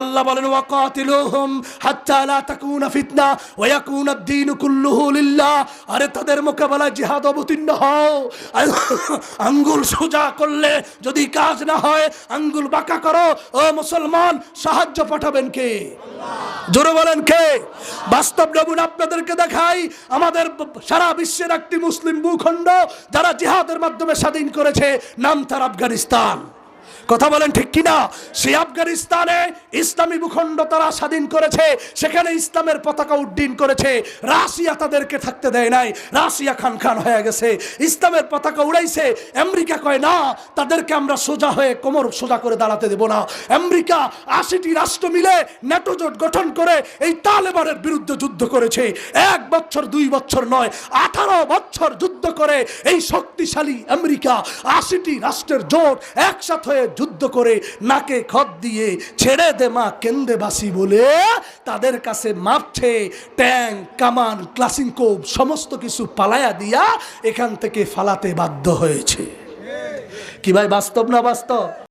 আল্লাহ বলেন ওয়াকাতিলুহুম হাত্তা লা তাকুনা ফিতনা ওয়া ইয়াকুনা আদ-দীন কুল্লুহু লিল্লাহ। আরে তাদের মোকাবেলায় জিহাদ অবতীর্ণ হও। আঙ্গুল সোজা করলে যদি কাজ না হয় আঙ্গুল বাঁকা করো। ও মুসলমান, সাহায্য পাঠাবেন কে? জোরে বলেন কে? বাস্তব নমুনা আপনাদেরকে দেখাই। আমাদের সারা বিশ্বের একটি মুসলিম ভূখণ্ড যারা জিহাদের মাধ্যমে স্বাধীন করেছে, নাম তার আফগানিস্তান। কথা বলেন ঠিক কিনা? সেই আফগানিস্তানে ইসলামী ভূখণ্ড তারা স্বাধীন করেছে, সেখানে ইসলামের পতাকা উড্ডীন করেছে। রাশিয়া তাদেরকে থাকতে দেয় নাই, রাশিয়া খান খান হয়ে গেছে, ইসলামের পতাকা উড়াইছে। আমেরিকা কয় না, তাদেরকে আমরা সোজা হয়ে কোমর সোজা করে দাঁড়াতে দেব না। আমেরিকা 80টি রাষ্ট্র মিলে ন্যাটো জোট গঠন করে এই তালেবানের বিরুদ্ধে যুদ্ধ করেছে। 1 বছর 2 বছর নয়, 18 বছর যুদ্ধ করে এই শক্তিশালী আমেরিকা 80টি রাষ্ট্রের জোট একসাথে হয়ে যুদ্ধ করে নাকে খত দিয়ে ছেড়ে দে মা কেন্দে বাসি বলে তাদের কাছে মাপছে। ট্যাঙ্ক, কামান, ক্লাসিনকোভ সমস্ত কিছু পালায়া দিয়া এখান থেকে ফালাতে বাধ্য হয়েছে। কি ভাই, বাস্তব না বাস্তব?